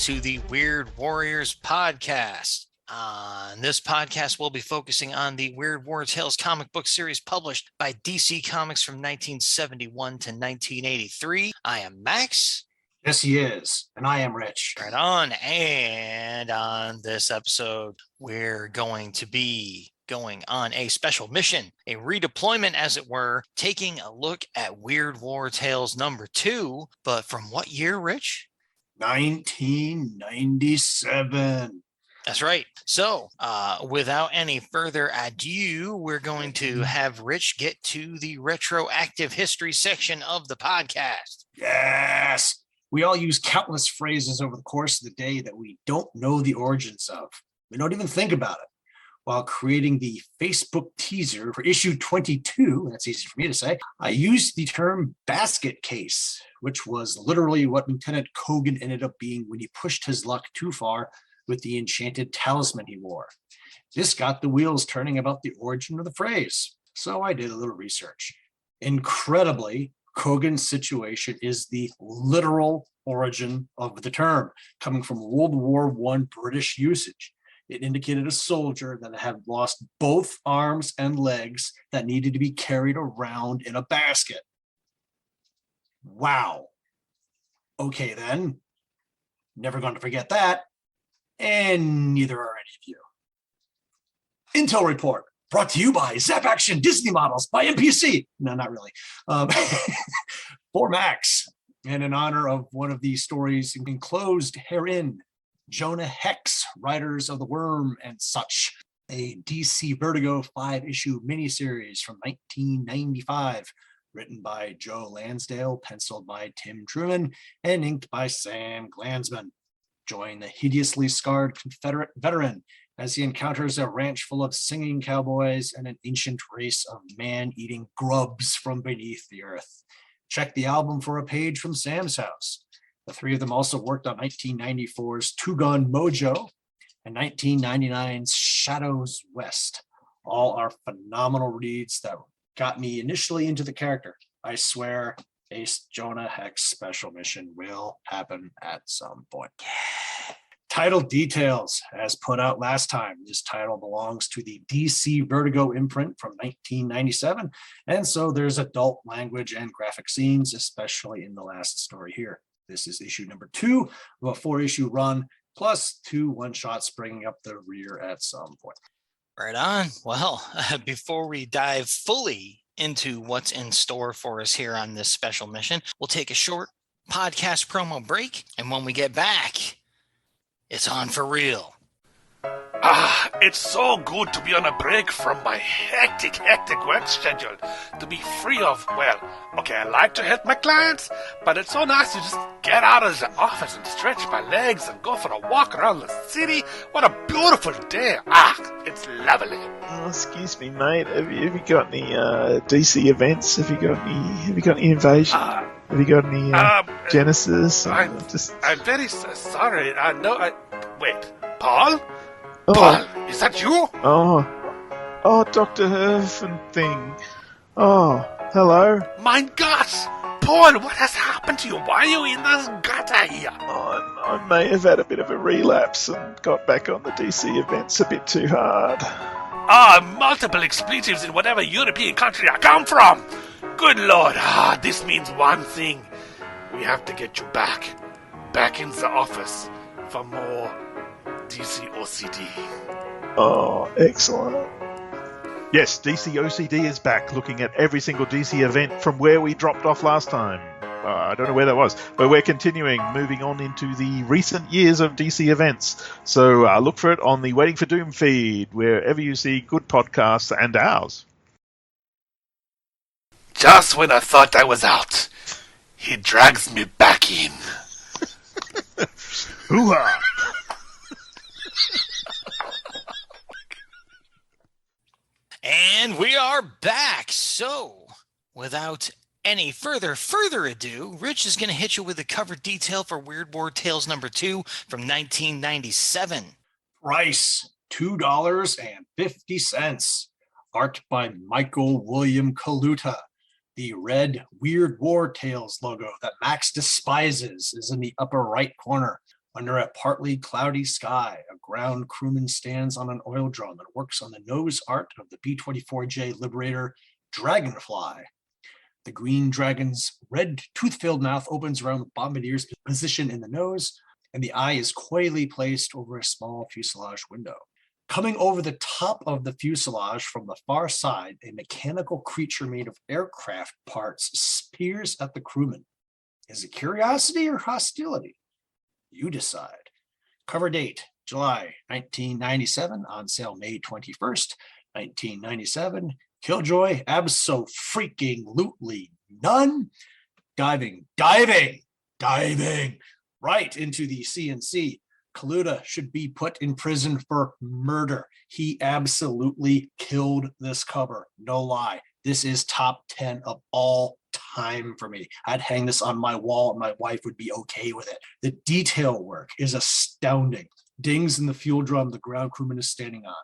to the Weird Warriors podcast. On this podcast, we'll be focusing on the Weird War Tales comic book series published by DC Comics from 1971 to 1983. I am Max. Yes, he is. And I am Rich. Right on. And on this episode, we're going to be going on a special mission, a redeployment, as it were, taking a look at Weird War Tales number 2. But from what year, Rich? 1997. That's right. So, without any further ado, we're going to have Rich get to the retroactive history section of the podcast. Yes. We all use countless phrases over the course of the day that we don't know the origins of. We don't even think about it. While creating the Facebook teaser for issue 22, that's easy for me to say, I used the term basket case, which was literally what Lieutenant Kogan ended up being when he pushed his luck too far with the enchanted talisman he wore. This got the wheels turning about the origin of the phrase, so I did a little research. Incredibly, Kogan's situation is the literal origin of the term, coming from World War I British usage. It indicated a soldier that had lost both arms and legs that needed to be carried around in a basket. Wow. Okay, then. Never going to forget that. And neither are any of you. Intel report brought to you by Zap Action Disney Models by NPC. No, not really. For Max. And in honor of one of these stories enclosed herein, Jonah Hex, Riders of the Worm and Such, a DC Vertigo 5-issue miniseries from 1995, written by Joe Lansdale, penciled by Tim Truman, and inked by Sam Glanzman. Join the hideously scarred Confederate veteran as he encounters a ranch full of singing cowboys and an ancient race of man-eating grubs from beneath the earth. Check the album for a page from Sam's house. The three of them also worked on 1994's Two Gun Mojo and 1999's Shadows West. All are phenomenal reads that got me initially into the character. I swear, a Jonah Hex special mission will happen at some point. Title details, as put out last time. This title belongs to the DC Vertigo imprint from 1997, and so there's adult language and graphic scenes, especially in the last story here. This is issue number 2 of a 4-issue run, plus 2 one-shots bringing up the rear at some point. Right on. Well, before we dive fully into what's in store for us here on this special mission, we'll take a short podcast promo break, and when we get back, it's on for real. It's so good to be on a break from my hectic work schedule. To be free of, well, okay, I like to help my clients, but it's so nice to just get out of the office and stretch my legs and go for a walk around the city. What a beautiful day. It's lovely. Oh, excuse me, mate. Have you got any DC events? Have you got any Invasion? Have you got any Genesis? I'm very sorry. Wait, Paul? Oh. Paul, is that you? Oh, Dr. Herf and thing. Oh, hello. My gosh! Paul, what has happened to you? Why are you in this gutter here? I may have had a bit of a relapse and got back on the DC events a bit too hard. Multiple expletives in whatever European country I come from. Good Lord, this means one thing. We have to get you back in the office for more DC OCD. Oh, excellent. Yes, DC OCD is back, looking at every single DC event from where we dropped off last time. I don't know where that was, but we're continuing, moving on into the recent years of DC events. So look for it on the Waiting for Doom feed, wherever you see good podcasts and ours. Just when I thought I was out, he drags me back in. Hoo-ha! And we are back. So, without any further ado, Rich is going to hit you with the cover detail for Weird War Tales number 2 from 1997. Price, $2.50. Art by Michael William Kaluta. The red Weird War Tales logo that Max despises is in the upper right corner. Under a partly cloudy sky, a ground crewman stands on an oil drum and works on the nose art of the B-24J Liberator Dragonfly. The green dragon's red tooth-filled mouth opens around the bombardier's position in the nose, and the eye is coyly placed over a small fuselage window. Coming over the top of the fuselage from the far side, a mechanical creature made of aircraft parts peers at the crewman. Is it curiosity or hostility? You decide. Cover date, July 1997, on sale May 21st, 1997. Killjoy, abso-freaking-lutely none. Diving right into the CNC. Kaluta should be put in prison for murder. He absolutely killed this cover. No lie. This is top 10 of all time for me. I'd hang this on my wall and my wife would be okay with it. The detail work is astounding. Dings in the fuel drum the ground crewman is standing on.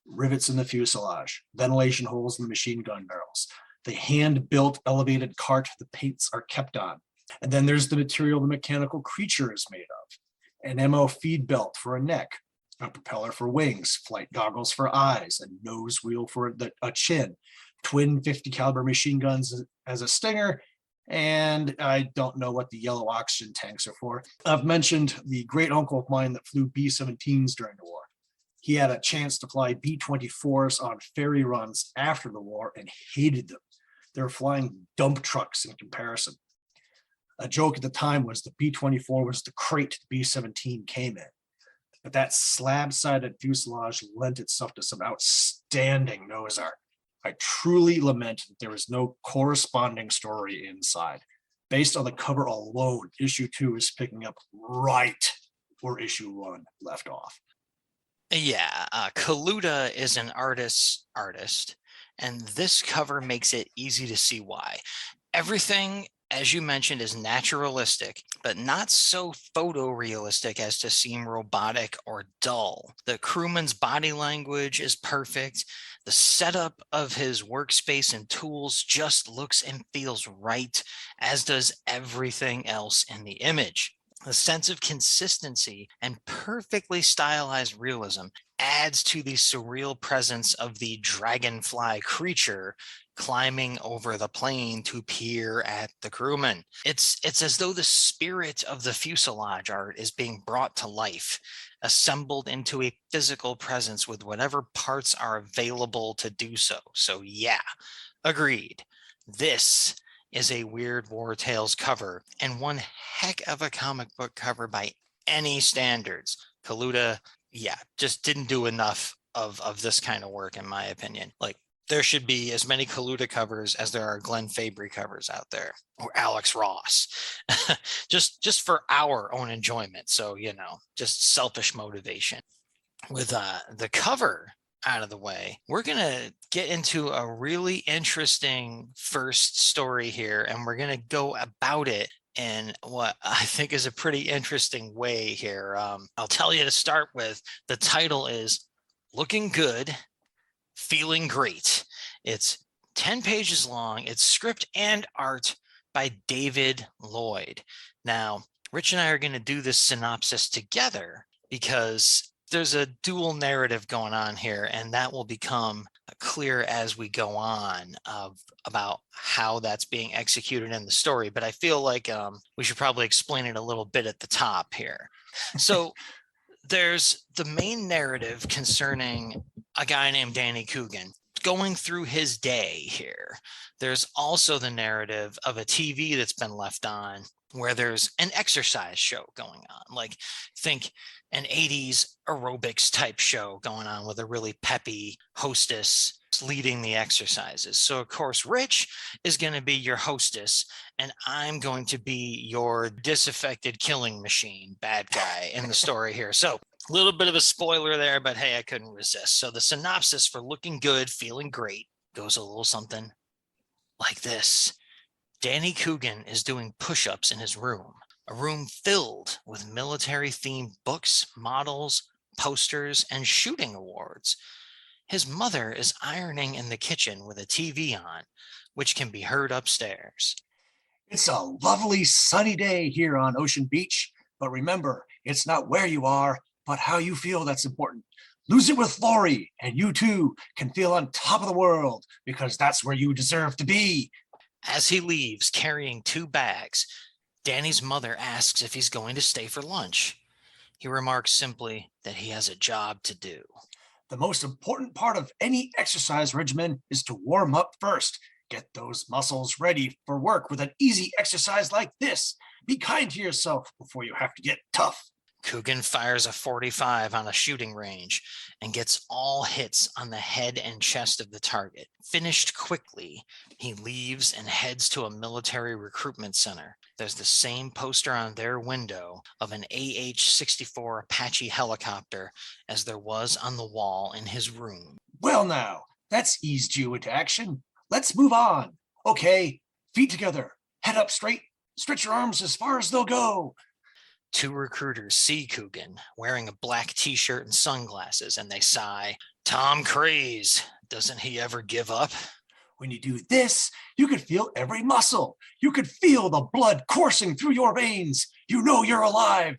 Rivets in the fuselage. Ventilation holes in the machine gun barrels. The hand-built elevated cart the paints are kept on. And then there's the material the mechanical creature is made of. An MO feed belt for a neck, a propeller for wings, flight goggles for eyes, a nose wheel for a chin, twin 50 caliber machine guns as a stinger, and I don't know what the yellow oxygen tanks are for. I've mentioned the great uncle of mine that flew B-17s during the war. He had a chance to fly B-24s on ferry runs after the war and hated them. They were flying dump trucks in comparison. A joke at the time was the B-24 was the crate the B-17 came in. But that slab-sided fuselage lent itself to some outstanding nose art. I truly lament that there is no corresponding story inside. Based on the cover alone, issue 2 is picking up right where issue 1 left off. Yeah, Kaluta is an artist, and this cover makes it easy to see why. Everything, as you mentioned, is naturalistic, but not so photorealistic as to seem robotic or dull. The crewman's body language is perfect. The setup of his workspace and tools just looks and feels right, as does everything else in the image. The sense of consistency and perfectly stylized realism adds to the surreal presence of the dragonfly creature climbing over the plane to peer at the crewman. It's as though the spirit of the fuselage art is being brought to life, assembled into a physical presence with whatever parts are available to do so. So yeah, agreed. This is a Weird War Tales cover, and one heck of a comic book cover by any standards. Kaluta, yeah, just didn't do enough of this kind of work, in my opinion. Like, there should be as many Kaluta covers as there are Glenn Fabry covers out there, or Alex Ross, just for our own enjoyment. So, you know, just selfish motivation. With the cover out of the way, we're going to get into a really interesting first story here, and we're going to go about it in what I think is a pretty interesting way here. I'll tell you to start with, the title is Looking Good, Feeling Great. It's 10 pages long. It's script and art by David Lloyd. Now, Rich and I are going to do this synopsis together because there's a dual narrative going on here, and that will become clear as we go on about how that's being executed in the story. But I feel like we should probably explain it a little bit at the top here. So there's the main narrative concerning a guy named Danny Coogan going through his day here. There's also the narrative of a TV that's been left on where there's an exercise show going on. Like, think an 80s aerobics type show going on with a really peppy hostess leading the exercises. So of course, Rich is going to be your hostess, and I'm going to be your disaffected killing machine bad guy in the story here. So a little bit of a spoiler there, but hey, I couldn't resist. So the synopsis for Looking Good, Feeling Great goes a little something like this. Danny Coogan is doing push-ups in his room, a room filled with military-themed books, models, posters, and shooting awards. His mother is ironing in the kitchen with a TV on, which can be heard upstairs. It's a lovely sunny day here on Ocean Beach, but remember, It's not where you are, but how you feel that's important. Lose it with Lori, and you too can feel on top of the world, because that's where you deserve to be. As he leaves carrying 2 bags, Danny's mother asks if he's going to stay for lunch. He remarks simply that he has a job to do. The most important part of any exercise regimen is to warm up first. Get those muscles ready for work with an easy exercise like this. Be kind to yourself before you have to get tough. Coogan fires a .45 on a shooting range and gets all hits on the head and chest of the target. Finished quickly, he leaves and heads to a military recruitment center. There's the same poster on their window of an AH-64 Apache helicopter as there was on the wall in his room. Well now, that's eased you into action. Let's move on. Okay, feet together, head up straight, stretch your arms as far as they'll go. 2 recruiters see Coogan wearing a black t-shirt and sunglasses, and they sigh, "Tom Craze, doesn't he ever give up?" When you do this, you can feel every muscle. You can feel the blood coursing through your veins. You know you're alive.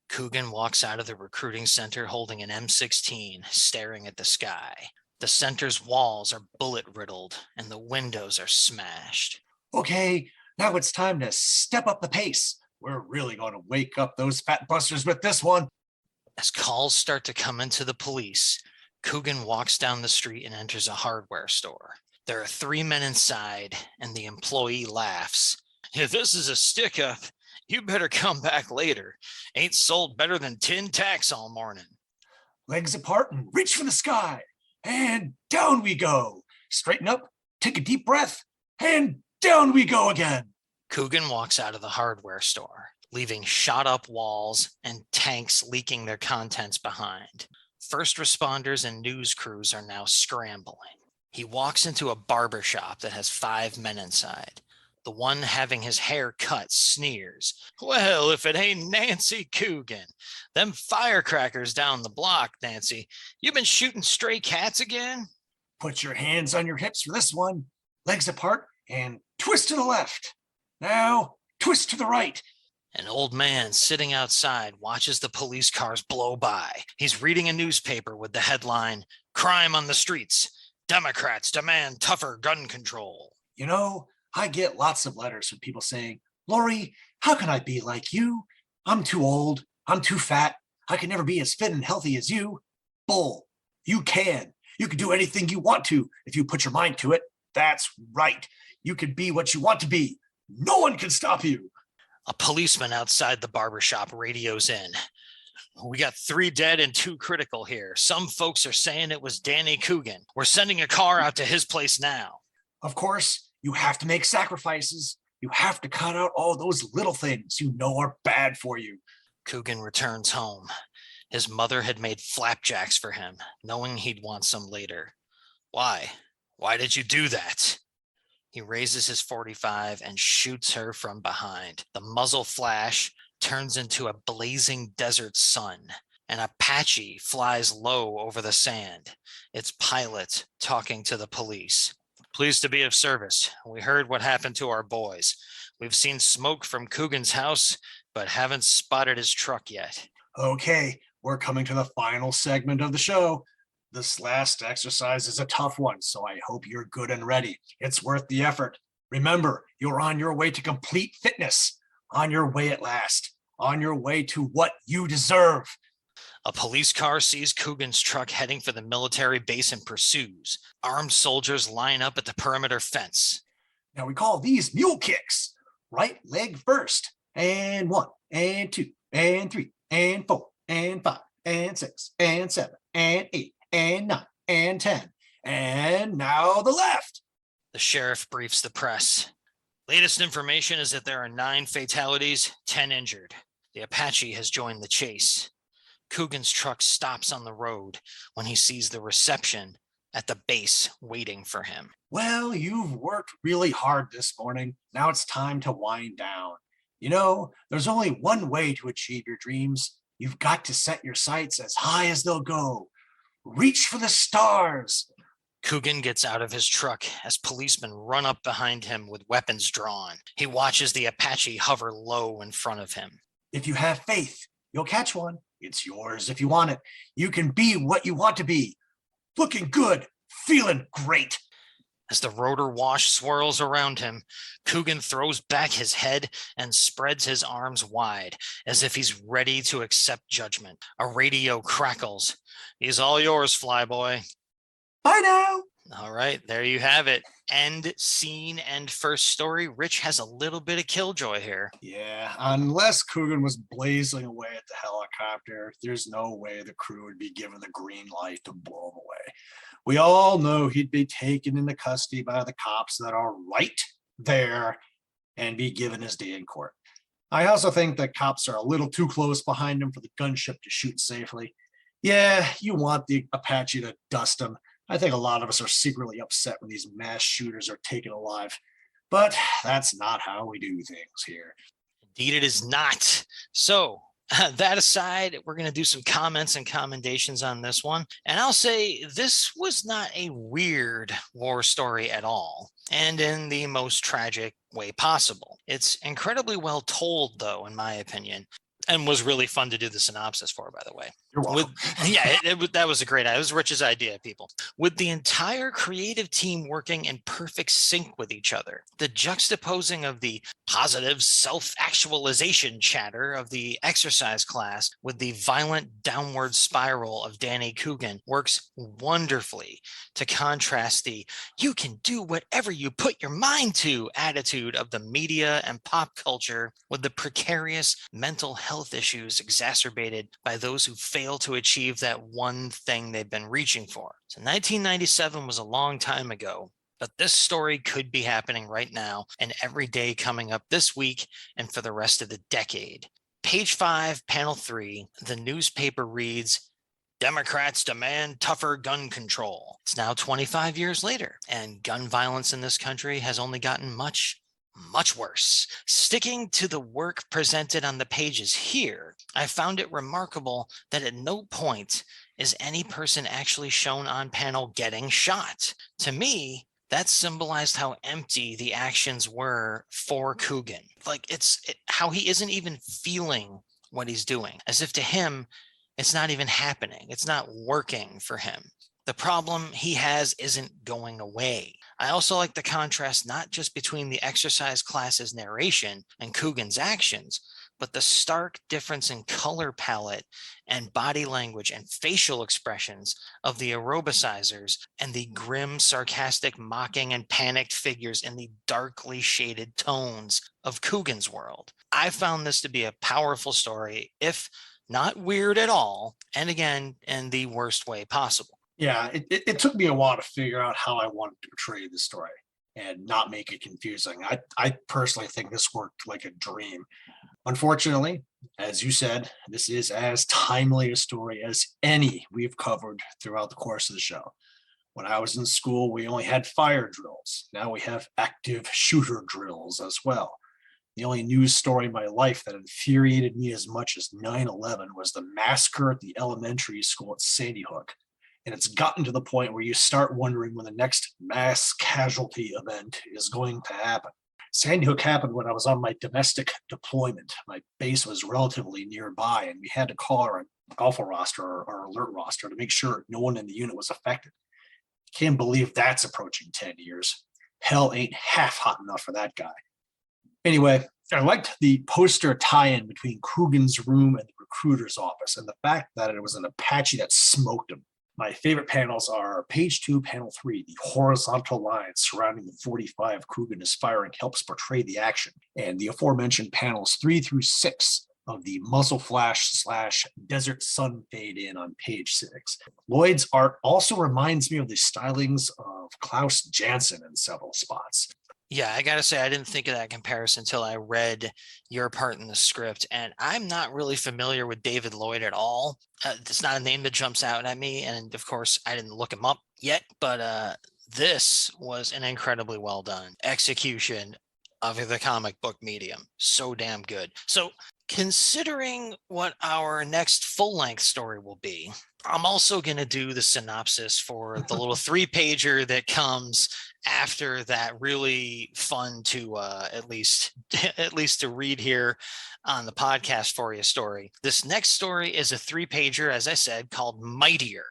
Coogan walks out of the recruiting center holding an M16, staring at the sky. The center's walls are bullet-riddled, and the windows are smashed. Okay, now it's time to step up the pace. We're really going to wake up those fat busters with this one. As calls start to come into the police, Coogan walks down the street and enters a hardware store. There are 3 men inside, and the employee laughs. "If this is a stick-up, you better come back later. Ain't sold better than tin tacks all morning." Legs apart and reach for the sky. And down we go. Straighten up, take a deep breath, and down we go again. Coogan walks out of the hardware store, leaving shot-up walls and tanks leaking their contents behind. First responders and news crews are now scrambling. He walks into a barber shop that has 5 men inside. The one having his hair cut sneers, "Well, if it ain't Nancy Coogan. Them firecrackers down the block, Nancy. You been shooting stray cats again?" Put your hands on your hips for this one. Legs apart and twist to the left. Now, twist to the right. An old man sitting outside watches the police cars blow by. He's reading a newspaper with the headline, "Crime on the Streets. Democrats demand tougher gun control." You know, I get lots of letters from people saying, "Lori, how can I be like you? I'm too old. I'm too fat. I can never be as fit and healthy as you." Bull. You can. You can do anything you want to if you put your mind to it. That's right. You can be what you want to be. No one can stop you. A policeman outside the barbershop radios in. "We got 3 dead and 2 critical here. Some folks are saying it was Danny Coogan. We're sending a car out to his place now." Of course, you have to make sacrifices. You have to cut out all those little things you know are bad for you. Coogan returns home. His mother had made flapjacks for him, knowing he'd want some later. "Why? Why did you do that?" He raises his .45 and shoots her from behind. The muzzle flash turns into a blazing desert sun. An Apache flies low over the sand, its pilot talking to the police. "Pleased to be of service. We heard what happened to our boys. We've seen smoke from Coogan's house, but haven't spotted his truck yet." Okay, we're coming to the final segment of the show. This last exercise is a tough one, so I hope you're good and ready. It's worth the effort. Remember, you're on your way to complete fitness, on your way at last, on your way to what you deserve. A police car sees Coogan's truck heading for the military base and pursues. Armed soldiers line up at the perimeter fence. Now we call these mule kicks. Right leg first, and 1, and 2, and 3, and 4, and 5, and 6, and 7, and 8, and 9, and 10. And now the left. The sheriff briefs the press. Latest information is that there are 9 fatalities, 10 injured. The Apache has joined the chase. Coogan's truck stops on the road when he sees the reception at the base waiting for him. Well, you've worked really hard this morning. Now it's time to wind down. You know, there's only one way to achieve your dreams. You've got to set your sights as high as they'll go. Reach for the stars. Coogan gets out of his truck as policemen run up behind him with weapons drawn. He watches the Apache hover low in front of him. If you have faith, You'll catch one. It's yours if you want it. You can be what you want to be. Looking good, feeling great. As the rotor wash swirls around him, Coogan throws back his head and spreads his arms wide, as if he's ready to accept judgment. A radio crackles. He's all yours, Flyboy. Bye now. All right, there you have it. End scene and first story. Rich has a little bit of killjoy here. Yeah, unless Coogan was blazing away at the helicopter, there's no way the crew would be given the green light to blow him away. We all know he'd be taken into custody by the cops that are right there and be given his day in court. I also think the cops are a little too close behind him for the gunship to shoot safely. Yeah, you want the Apache to dust him. I think a lot of us are secretly upset when these mass shooters are taken alive, but that's not how we do things here. Indeed, it is not. So, that aside, we're going to do some comments and commendations on this one. And I'll say this was not a weird war story at all, and in the most tragic way possible. It's incredibly well told, though, in my opinion, and was really fun to do the synopsis for, by the way. You're welcome. That was a great idea. It was Rich's idea, people. With the entire creative team working in perfect sync with each other, the juxtaposing of the positive self-actualization chatter of the exercise class with the violent downward spiral of Danny Coogan works wonderfully to contrast the "you can do whatever you put your mind to" attitude of the media and pop culture with the precarious mental health issues exacerbated by those who fail to achieve that one thing they've been reaching for. So 1997 was a long time ago, but this story could be happening right now and every day coming up this week and for the rest of the decade. Page 5, panel 3, the newspaper reads, "Democrats demand tougher gun control." It's now 25 years later, and gun violence in this country has only gotten much worse. Sticking to the work presented on the pages here, I found it remarkable that at no point is any person actually shown on panel getting shot. To me, that symbolized how empty the actions were for Coogan. Like how he isn't even feeling what he's doing, as if to him, it's not even happening. It's not working for him. The problem he has isn't going away. I also like the contrast not just between the exercise class's narration and Coogan's actions, but the stark difference in color palette and body language and facial expressions of the aerobicizers and the grim, sarcastic, mocking, and panicked figures in the darkly shaded tones of Coogan's world. I found this to be a powerful story, if not weird at all, and again, in the worst way possible. Yeah, it took me a while to figure out how I wanted to portray the story and not make it confusing. I personally think this worked like a dream. Unfortunately, as you said, this is as timely a story as any we've covered throughout the course of the show. When I was in school, we only had fire drills. Now we have active shooter drills as well. The only news story in my life that infuriated me as much as 9/11 was the massacre at the elementary school at Sandy Hook. And it's gotten to the point where you start wondering when the next mass casualty event is going to happen. Sandy Hook happened when I was on my domestic deployment. My base was relatively nearby, and we had to call our alpha roster or alert roster to make sure no one in the unit was affected. Can't believe that's approaching 10 years. Hell ain't half hot enough for that guy. Anyway, I liked the poster tie-in between Coogan's room and the recruiter's office, and the fact that it was an Apache that smoked him. My favorite panels are page 2, panel 3. The horizontal lines surrounding the 45 Coogan is firing helps portray the action. And the aforementioned panels 3 through 6 of the muzzle flash / desert sun fade in on page 6. Lloyd's art also reminds me of the stylings of Klaus Janson in several spots. Yeah, I gotta say, I didn't think of that comparison until I read your part in the script, and I'm not really familiar with David Lloyd at all. It's not a name that jumps out at me, and of course, I didn't look him up yet, but this was an incredibly well done execution of the comic book medium. So damn good. So Considering what our next full-length story will be, I'm also going to do the synopsis for the little 3-pager that comes after that really fun to at least to read here on the podcast for you story. This next story is a 3-pager, as I said, called Mightier,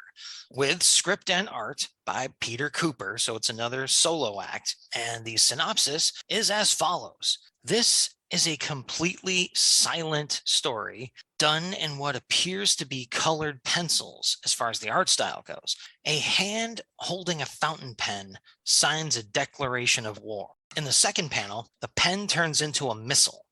with script and art by Peter Cooper. So it's another solo act. And the synopsis is as follows. This is a completely silent story done in what appears to be colored pencils as far as the art style goes. A hand holding a fountain pen signs a declaration of war. In the second panel, the pen turns into a missile.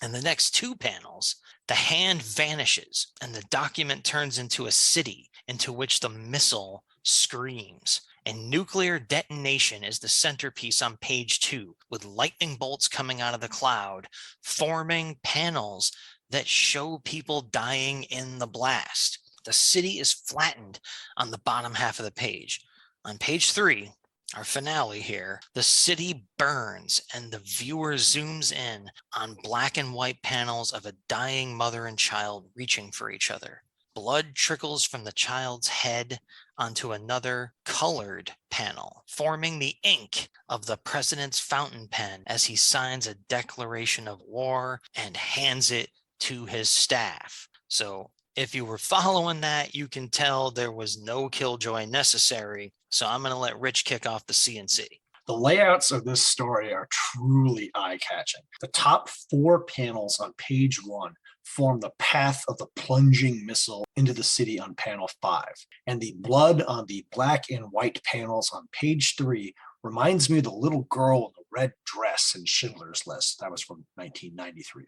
In the next 2 panels, the hand vanishes and the document turns into a city into which the missile screams. And nuclear detonation is the centerpiece on page 2, with lightning bolts coming out of the cloud, forming panels that show people dying in the blast. The city is flattened on the bottom half of the page. On page 3, our finale here, the city burns and the viewer zooms in on black and white panels of a dying mother and child reaching for each other. Blood trickles from the child's head onto another colored panel, forming the ink of the president's fountain pen as he signs a declaration of war and hands it to his staff. So if you were following that, you can tell there was no killjoy necessary. So I'm going to let Rich kick off the CNC. The layouts of this story are truly eye-catching. The top 4 panels on page 1 form the path of the plunging missile into the city on panel 5. And the blood on the black and white panels on page 3 reminds me of the little girl in the red dress in Schindler's List. That was from 1993.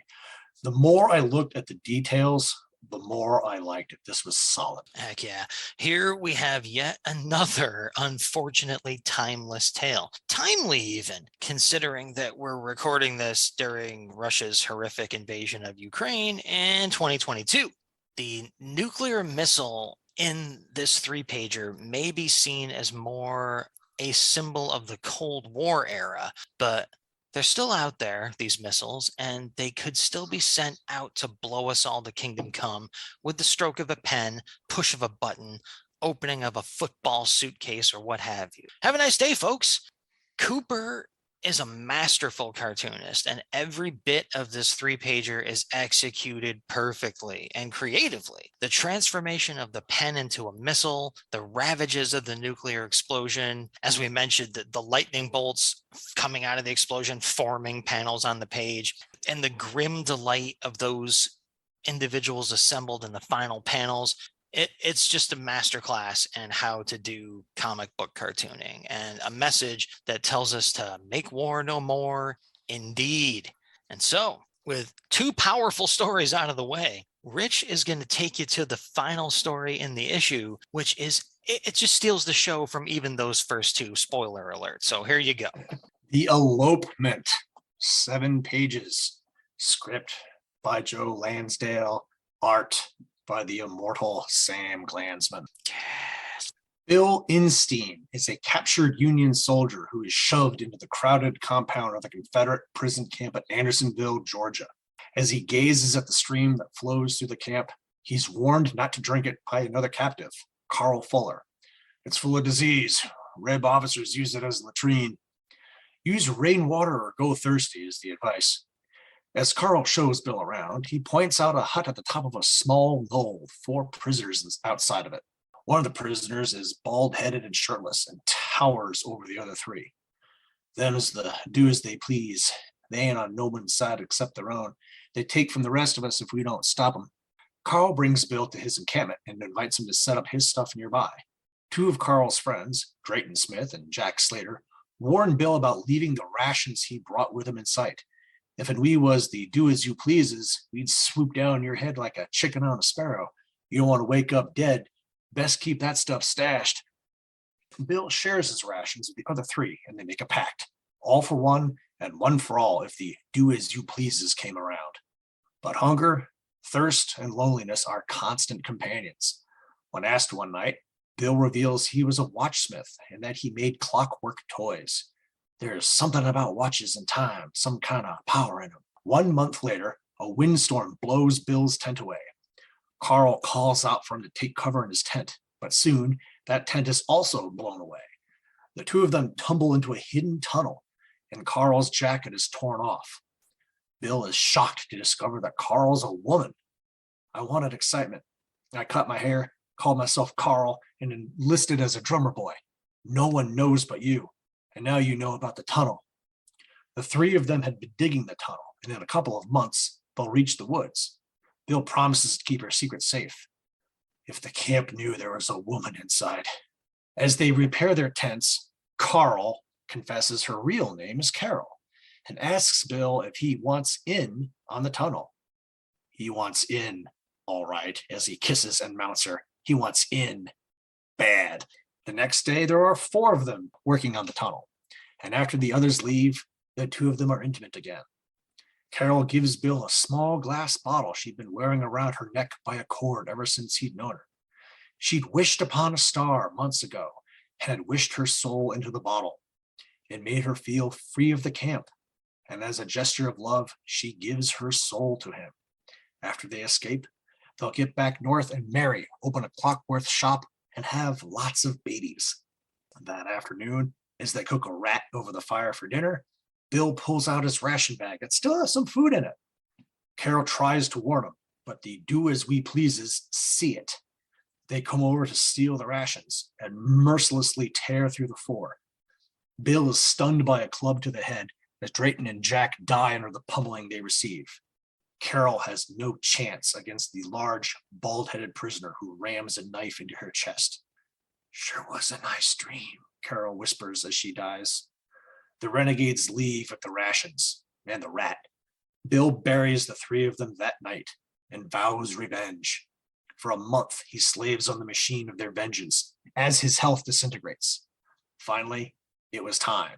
The more I looked at the details, the more I liked it. This was solid. Heck yeah. Here we have yet another unfortunately timeless tale. Timely even, considering that we're recording this during Russia's horrific invasion of Ukraine in 2022. The nuclear missile in this 3-pager may be seen as more a symbol of the Cold War era, but they're still out there, these missiles, and they could still be sent out to blow us all to kingdom come with the stroke of a pen, push of a button, opening of a football suitcase, or what have you. Have a nice day, folks. Cooper is a masterful cartoonist, and every bit of this 3-pager is executed perfectly and creatively. The transformation of the pen into a missile, the ravages of the nuclear explosion, as we mentioned, the lightning bolts coming out of the explosion, forming panels on the page, and the grim delight of those individuals assembled in the final panels. It's just a masterclass in how to do comic book cartooning, and a message that tells us to make war no more, indeed. And so, with 2 powerful stories out of the way, Rich is going to take you to the final story in the issue, which is, it just steals the show from even those first 2. Spoiler alert. So here you go. The Elopement, 7 pages. Script by Joe Lansdale. Art by the immortal Sam Glanzman. Yes. Bill Instein is a captured Union soldier who is shoved into the crowded compound of the Confederate prison camp at Andersonville, Georgia. As he gazes at the stream that flows through the camp, he's warned not to drink it by another captive, Carl Fuller. It's full of disease. Reb officers use it as a latrine. Use rainwater or go thirsty is the advice. As Carl shows Bill around, he points out a hut at the top of a small knoll with 4 prisoners outside of it. One of the prisoners is bald-headed and shirtless and towers over the other 3. Them's the do as they please. They ain't on no one's side except their own. They take from the rest of us if we don't stop them. Carl brings Bill to his encampment and invites him to set up his stuff nearby. 2 of Carl's friends, Drayton Smith and Jack Slater, warn Bill about leaving the rations he brought with him in sight. If and we was the do-as-you-pleases, we'd swoop down your head like a chicken on a sparrow. You don't want to wake up dead. Best keep that stuff stashed. Bill shares his rations with the other 3, and they make a pact. All for one, and one for all if the do-as-you-pleases came around. But hunger, thirst, and loneliness are constant companions. When asked one night, Bill reveals he was a watchsmith and that he made clockwork toys. There's something about watches and time, some kind of power in them. 1 month later, A windstorm blows Bill's tent away. Carl calls out for him to take cover in his tent, but soon that tent is also blown away. The two of them tumble into a hidden tunnel, and Carl's jacket is torn off. Bill is shocked to discover that Carl's a woman. I wanted excitement. I cut my hair, called myself Carl, and enlisted as a drummer boy. No one knows but you, and now you know about the tunnel. The three of them had been digging the tunnel, and in a couple of months, they'll reach the woods. Bill promises to keep her secret safe. If the camp knew there was a woman inside. As they repair their tents, Carl confesses her real name is Carol and asks Bill if he wants in on the tunnel. He wants in, all right, as he kisses and mounts her. He wants in bad. The next day, there are 4 of them working on the tunnel. And after the others leave, the 2 of them are intimate again. Carol gives Bill a small glass bottle she'd been wearing around her neck by a cord ever since he'd known her. She'd wished upon a star months ago and had wished her soul into the bottle. It made her feel free of the camp, and as a gesture of love, she gives her soul to him. After they escape, they'll get back north and marry, open a Clockwork shop, and have lots of babies. That afternoon, as they cook a rat over the fire for dinner, Bill pulls out his ration bag that still has some food in it. Carol tries to warn him, but the do-as-we-pleases see it. They come over to steal the rations and mercilessly tear through the 4. Bill is stunned by a club to the head as Drayton and Jack die under the pummeling they receive. Carol has no chance against the large, bald-headed prisoner who rams a knife into her chest. Sure was a nice dream, Carol whispers as she dies. The renegades leave with the rations and the rat. Bill buries the 3 of them that night and vows revenge. For a month, he slaves on the machine of their vengeance as his health disintegrates. Finally, it was time.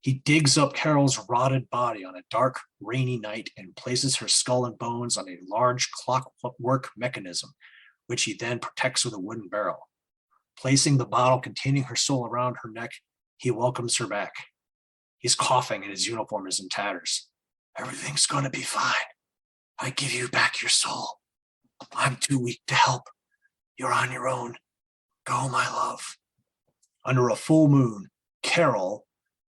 He digs up Carol's rotted body on a dark, rainy night and places her skull and bones on a large clockwork mechanism, which he then protects with a wooden barrel. Placing the bottle containing her soul around her neck, he welcomes her back. He's coughing and his uniform is in tatters. Everything's going to be fine. I give you back your soul. I'm too weak to help. You're on your own. Go, my love. Under a full moon, Carol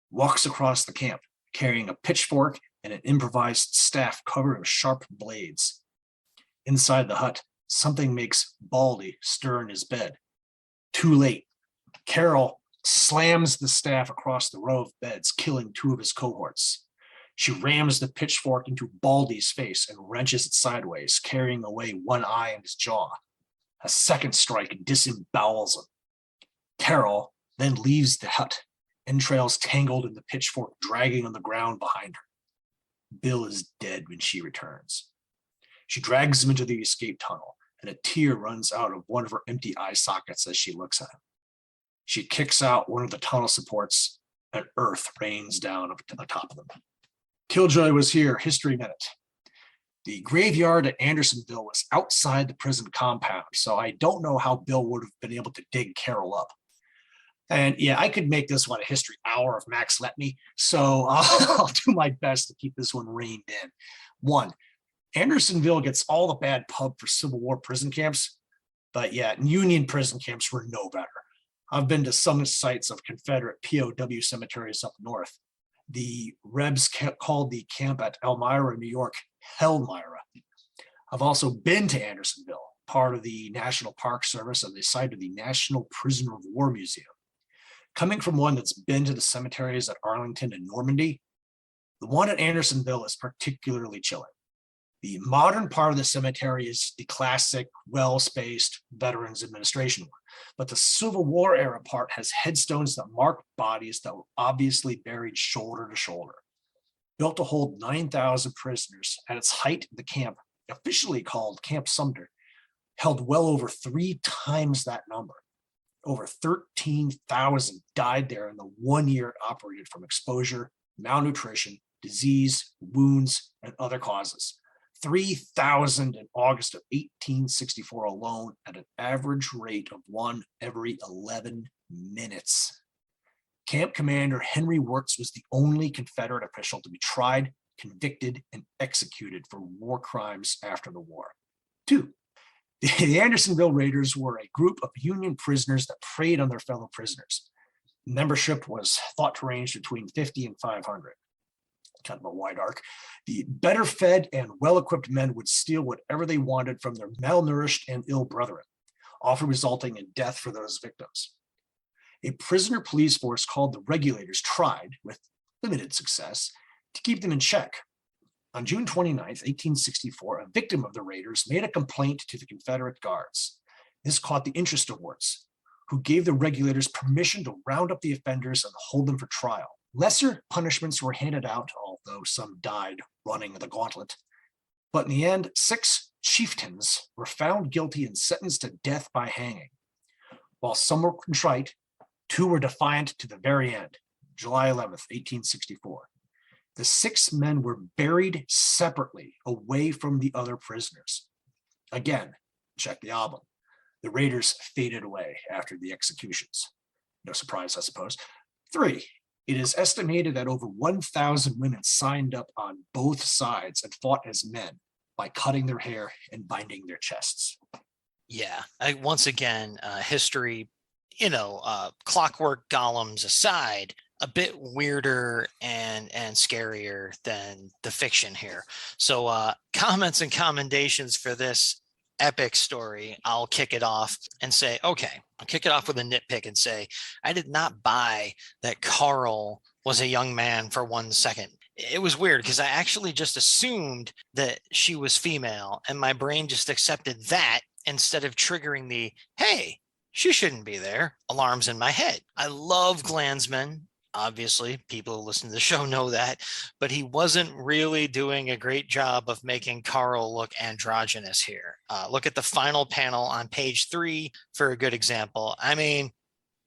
walks across the camp, carrying a pitchfork and an improvised staff covered with sharp blades. Inside the hut, something makes Baldy stir in his bed. Too late. Carol slams the staff across the row of beds, killing 2 of his cohorts. She rams the pitchfork into Baldy's face and wrenches it sideways, carrying away one eye and his jaw. A second strike disembowels him. Carol then leaves the hut, entrails tangled in the pitchfork dragging on the ground behind her. Bill is dead when she returns. She drags him into the escape tunnel, and a tear runs out of one of her empty eye sockets as she looks at him. She kicks out one of the tunnel supports, and earth rains down up to the top of them. Killjoy was here, History Minute. The graveyard at Andersonville was outside the prison compound, so I don't know how Bill would have been able to dig Carol up. And yeah, I could make this one a history hour if Max let me, so I'll do my best to keep this one reined in. 1, Andersonville gets all the bad pub for Civil War prison camps, but yeah, Union prison camps were no better. I've been to some sites of Confederate POW cemeteries up north. The Rebs called the camp at Elmira, New York, Hellmira. I've also been to Andersonville, part of the National Park Service and the site of the National Prisoner of War Museum. Coming from one that's been to the cemeteries at Arlington and Normandy, the one at Andersonville is particularly chilling. The modern part of the cemetery is the classic, well-spaced Veterans Administration one, but the Civil War era part has headstones that mark bodies that were obviously buried shoulder to shoulder. Built to hold 9,000 prisoners, at its height, the camp, officially called Camp Sumter, held well over 3 times that number. Over 13,000 died there in the 1 year it operated from exposure, malnutrition, disease, wounds, and other causes. 3,000 in August of 1864 alone, at an average rate of 1 every 11 minutes. Camp Commander Henry Wirtz was the only Confederate official to be tried, convicted, and executed for war crimes after the war. 2. The Andersonville Raiders were a group of Union prisoners that preyed on their fellow prisoners. Membership was thought to range between 50 and 500. Kind of a wide arc. The better fed and well-equipped men would steal whatever they wanted from their malnourished and ill brethren, often resulting in death for those victims. A prisoner police force called the Regulators tried, with limited success, to keep them in check. On June 29, 1864, a victim of the Raiders made a complaint to the Confederate Guards. This caught the interest of Wirtz, who gave the Regulators permission to round up the offenders and hold them for trial. Lesser punishments were handed out, although some died running the gauntlet. But in the end, 6 chieftains were found guilty and sentenced to death by hanging. While some were contrite, 2 were defiant to the very end, July 11th, 1864. The 6 men were buried separately away from the other prisoners. Again, check the album. The Raiders faded away after the executions. No surprise, I suppose. 3, it is estimated that over 1,000 women signed up on both sides and fought as men by cutting their hair and binding their chests. Yeah, once again, history, Clockwork Golems aside, a bit weirder and scarier than the fiction here. So comments and commendations for this epic story. I'll kick it off and say, okay, I'll kick it off with a nitpick and say, I did not buy that Carl was a young man for 1 second. It was weird because I actually just assumed that she was female and my brain just accepted that instead of triggering the, hey, she shouldn't be there, alarms in my head. I love Glanzman. Obviously, people who listen to the show know that, but he wasn't really doing a great job of making Carl look androgynous here. Look at the final panel on page 3 for a good example. I mean,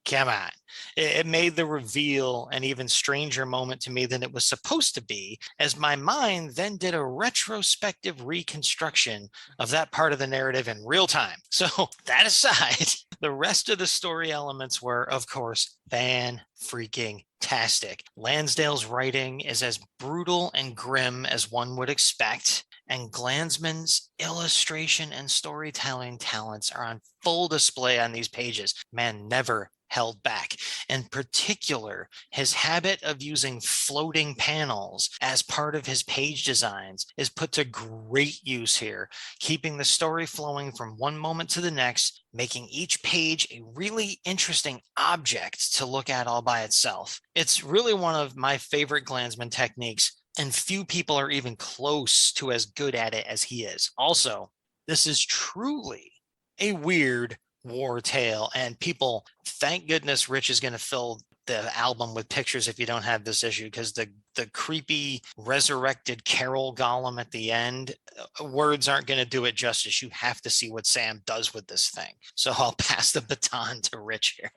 come on. It made the reveal an even stranger moment to me than it was supposed to be, as my mind then did a retrospective reconstruction of that part of the narrative in real time. So that aside, the rest of the story elements were, of course, fan-freaking-tastic. Lansdale's writing is as brutal and grim as one would expect, and Glanzman's illustration and storytelling talents are on full display on these pages. Man never held back. In particular, his habit of using floating panels as part of his page designs is put to great use here, keeping the story flowing from one moment to the next, making each page a really interesting object to look at all by itself. It's really one of my favorite Glanzman techniques, and few people are even close to as good at it as he is. Also, this is truly a weird war tale, and people, thank goodness Rich is going to fill the album with pictures if you don't have this issue, because the creepy resurrected Carol Golem at the end, words aren't going to do it justice. You have to see what Sam does with this thing. So I'll pass the baton to Rich here.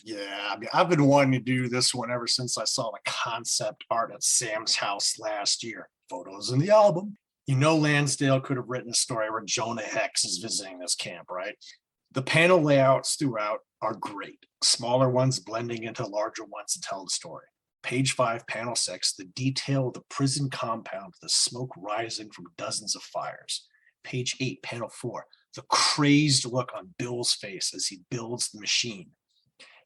Yeah, I mean, I've been wanting to do this one ever since I saw the concept art at Sam's house last year. Photos in the album. Lansdale could have written a story where Jonah Hex is visiting this camp, right? The panel layouts throughout are great. Smaller ones blending into larger ones to tell the story. Page 5, panel 6, the detail of the prison compound, the smoke rising from dozens of fires. Page 8, panel 4, the crazed look on Bill's face as he builds the machine.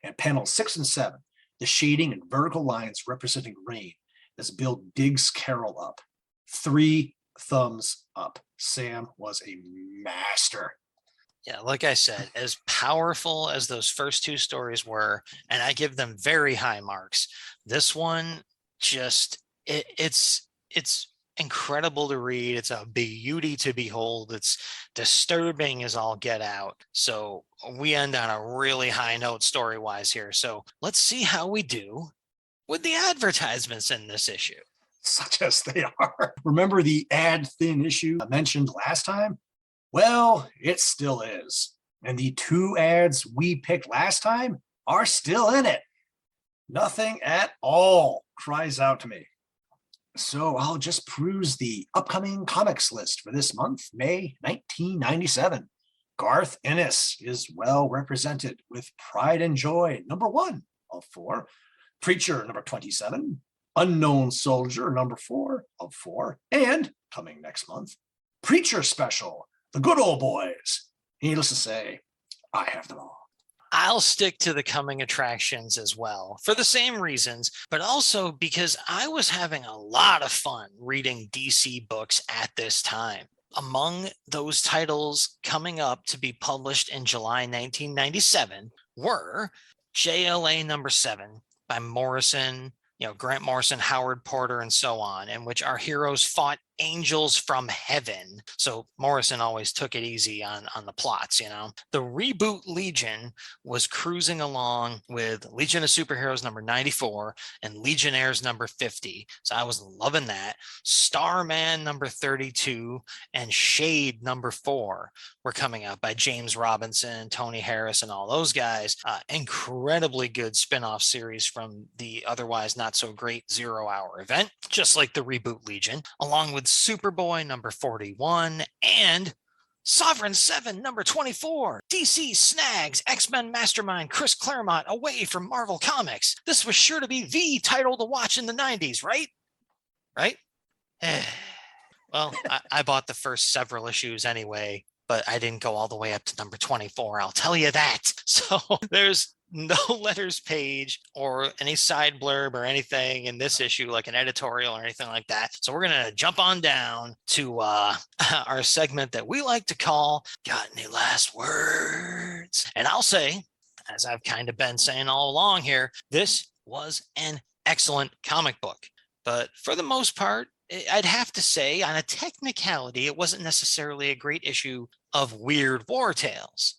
And panel 6 and 7, the shading and vertical lines representing rain as Bill digs Carol up. 3 thumbs up. Sam was a master. Yeah, like I said, as powerful as those first 2 stories were, and I give them very high marks, this one just, it's incredible to read. It's a beauty to behold. It's disturbing as all get out. So we end on a really high note story-wise here. So let's see how we do with the advertisements in this issue. Such as they are. Remember the ad thin issue I mentioned last time? Well, it still is. And the 2 ads we picked last time are still in it. Nothing at all cries out to me. So I'll just peruse the upcoming comics list for this month, May 1997. Garth Ennis is well represented with Pride and Joy, number 1 of 4. Preacher, number 27. Unknown Soldier, number 4 of 4, and coming next month, Preacher Special, The Good Old Boys. Needless to say, I have them all. I'll stick to the coming attractions as well for the same reasons, but also because I was having a lot of fun reading DC books at this time. Among those titles coming up to be published in July 1997 were JLA number 7 by Morrison, Grant Morrison, Howard Porter, and so on, in which our heroes fought angels from heaven. So Morrison always took it easy on the plots, The reboot Legion was cruising along with Legion of Superheroes number 94 and Legionnaires number 50. So I was loving that. Starman number 32 and Shade number 4 were coming out by James Robinson, Tony Harris, and all those guys. Incredibly good spin-off series from the otherwise not so great 0 Hour event, just like the reboot Legion, along with Superboy number 41 and Sovereign 7 number 24. DC snags X-Men mastermind Chris Claremont away from Marvel Comics. This was sure to be the title to watch in the 90s, right? Right? Well, I bought the first several issues anyway, but I didn't go all the way up to number 24. I'll tell you that. So there's no letters page or any side blurb or anything in this issue, like an editorial or anything like that. So we're going to jump on down to our segment that we like to call Got Any Last Words? And I'll say, as I've kind of been saying all along here, this was an excellent comic book. But for the most part, I'd have to say, on a technicality, it wasn't necessarily a great issue of Weird War Tales.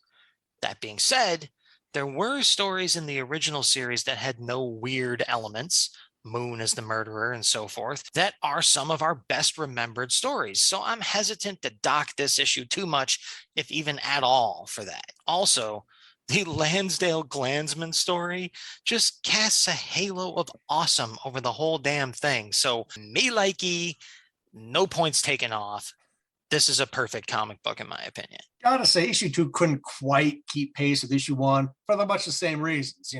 That being said, there were stories in the original series that had no weird elements, Moon as the murderer and so forth, that are some of our best remembered stories. So I'm hesitant to dock this issue too much, if even at all, for that. Also, the Lansdale Glanzman story just casts a halo of awesome over the whole damn thing. So me likey, no points taken off. This is a perfect comic book, in my opinion. Gotta say, issue 2 couldn't quite keep pace with issue 1 for much the same reasons.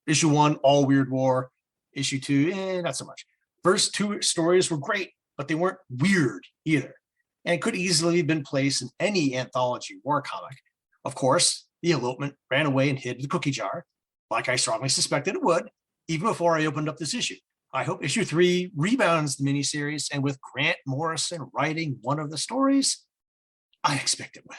Issue 1, all Weird War. Issue 2, not so much. First 2 stories were great, but they weren't weird either, and could easily have been placed in any anthology war comic. Of course, the elopement ran away and hid in the cookie jar, like I strongly suspected it would, even before I opened up this issue. I hope issue 3 rebounds the miniseries, and with Grant Morrison writing one of the stories, I expect it will.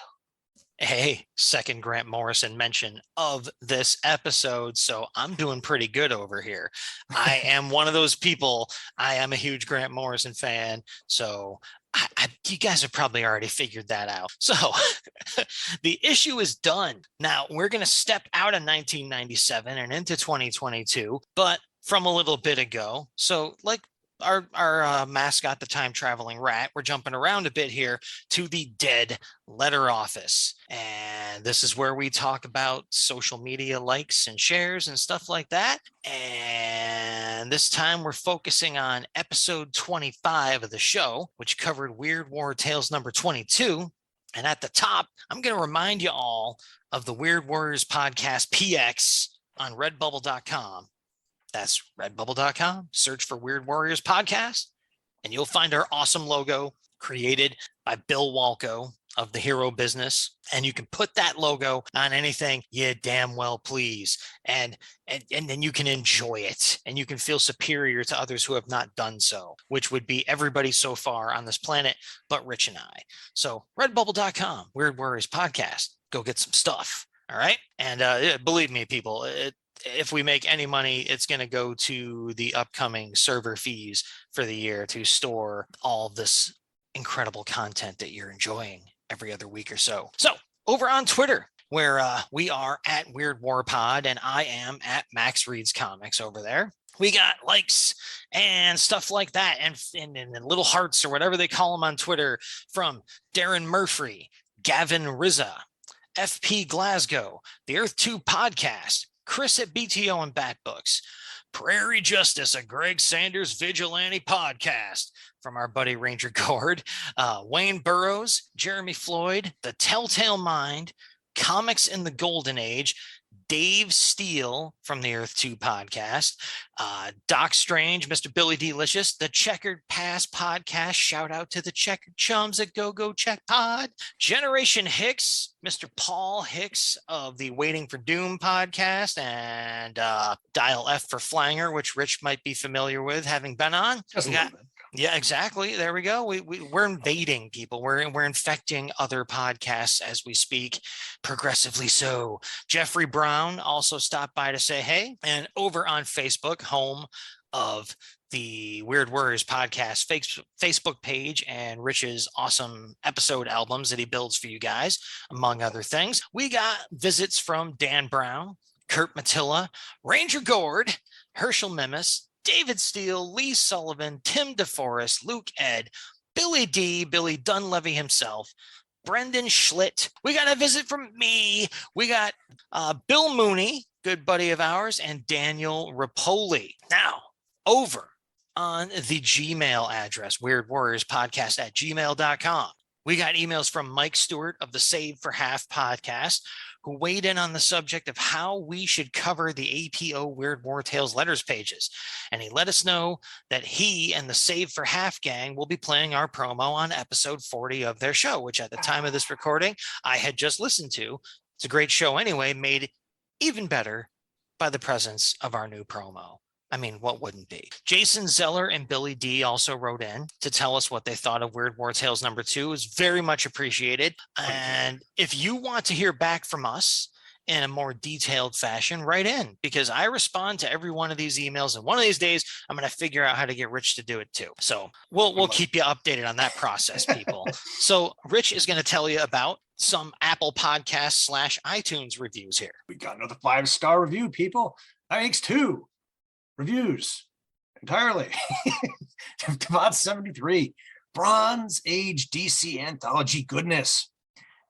Hey, second Grant Morrison mention of this episode, so I'm doing pretty good over here. I am one of those people. I am a huge Grant Morrison fan, so you guys have probably already figured that out. So the issue is done. Now we're going to step out of 1997 and into 2022, but from a little bit ago. So like our mascot, the time traveling rat, we're jumping around a bit here to the Dead Letter Office. And this is where we talk about social media likes and shares and stuff like that. And this time we're focusing on episode 25 of the show, which covered Weird War Tales number 22. And at the top, I'm going to remind you all of the Weird Warriors podcast PX on redbubble.com. That's redbubble.com. Search for Weird Warriors podcast, and you'll find our awesome logo created by Bill Walko of the Hero Business. And you can put that logo on anything you damn well please. And then you can enjoy it, and you can feel superior to others who have not done so, which would be everybody so far on this planet but Rich and I. So redbubble.com, Weird Warriors podcast. Go get some stuff. All right. And believe me, people, if we make any money, it's going to go to the upcoming server fees for the year to store all this incredible content that you're enjoying every other week or so. So over on Twitter, where we are at Weird War Pod, and I am at Max Reads Comics over there. We got likes and stuff like that, and little hearts or whatever they call them on Twitter from Darren Murphy, Gavin Rizza, FP Glasgow, the Earth 2 Podcast, Chris at BTO and Bat Books, Prairie Justice, a Greg Sanders vigilante podcast from our buddy Ranger Gord, Wayne Burrows, Jeremy Floyd, The Telltale Mind, Comics in the Golden Age, Dave Steele from the Earth 2 podcast, Doc Strange, Mr. Billy Delicious, the Checkered Pass podcast. Shout out to the Checkered Chums at Go Check Pod. Generation Hicks, Mr. Paul Hicks of the Waiting for Doom podcast, and Dial F for Flanger, which Rich might be familiar with, having been on. Just a little bit. Yeah, exactly. There we go. We're invading people. We're infecting other podcasts as we speak, progressively so. Jeffrey Brown also stopped by to say hey. And over on Facebook, home of the Weird Warriors podcast Facebook page and Rich's awesome episode albums that he builds for you guys, among other things, we got visits from Dan Brown, Kurt Matilla, Ranger Gord, Herschel Mimis, David Steele, Lee Sullivan, Tim DeForest, Luke Ed, Billy D, Billy Dunleavy himself, Brendan Schlitt. We got a visit from me. We got Bill Mooney, good buddy of ours, and Daniel Rapoli. Now, over on the Gmail address, weirdwarriorspodcast@gmail.com. We got emails from Mike Stewart of the Save for Half podcast, who weighed in on the subject of how we should cover the APO Weird War Tales letters pages. And he let us know that he and the Save for Half gang will be playing our promo on episode 40 of their show, which at the time of this recording, I had just listened to. It's a great show anyway, made even better by the presence of our new promo. I mean, what wouldn't be? Jason Zeller and Billy D also wrote in to tell us what they thought of Weird War Tales number 2. It was very much appreciated. And if you want to hear back from us in a more detailed fashion, write in, because I respond to every one of these emails. And one of these days, I'm going to figure out how to get Rich to do it too. So we'll keep you updated on that process, people. So Rich is going to tell you about some Apple Podcast / iTunes reviews here. We got another 5-star review, people. That makes 2 reviews entirely. About 73. Bronze Age DC anthology goodness.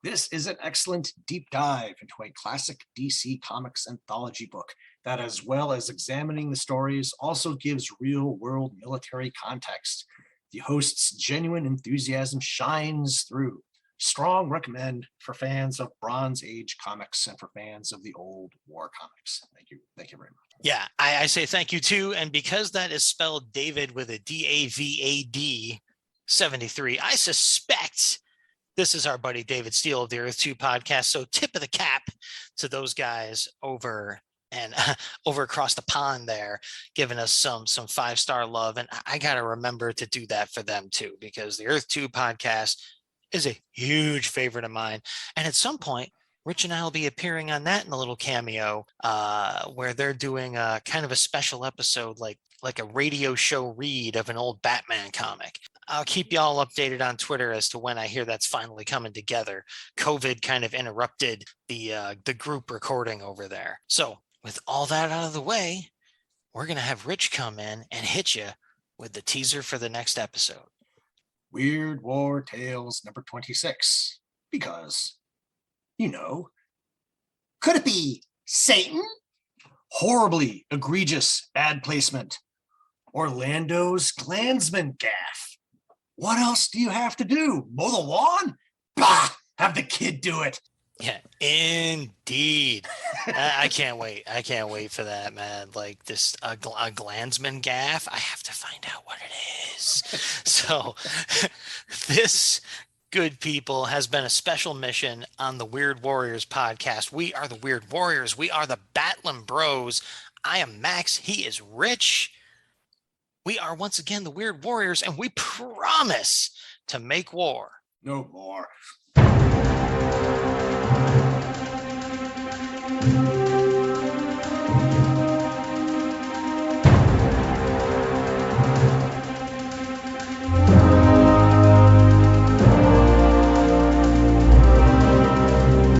This is an excellent deep dive into a classic DC Comics anthology book that, as well as examining the stories, also gives real-world military context. The host's genuine enthusiasm shines through. Strong recommend for fans of Bronze Age comics and for fans of the old war comics. Thank you very much. Yeah, I say thank you too. And because that is spelled David with a DAVAD 73, I suspect this is our buddy David Steele of the Earth 2 podcast. So tip of the cap to those guys over and over across the pond there, giving us some 5-star love. And I got to remember to do that for them too, because the Earth 2 podcast is a huge favorite of mine. And at some point, Rich and I will be appearing on that in a little cameo where they're doing a kind of a special episode, like a radio show read of an old Batman comic. I'll keep y'all updated on Twitter as to when I hear that's finally coming together. COVID kind of interrupted the group recording over there. So with all that out of the way, we're going to have Rich come in and hit you with the teaser for the next episode. Weird War Tales number 26. Because, could it be Satan? Horribly egregious ad placement. Orlando's Glanzman gaffe. What else do you have to do? Mow the lawn? Bah! Have the kid do it. Yeah, indeed. I can't wait. I can't wait for that, man. Like this, a Glanzman gaffe. I have to find out what it is. So this, good people, has been a special mission on the Weird Warriors podcast. We are the Weird Warriors. We are the Batlin Bros. I am Max. He is Rich. We are once again the Weird Warriors, and we promise to make war No more.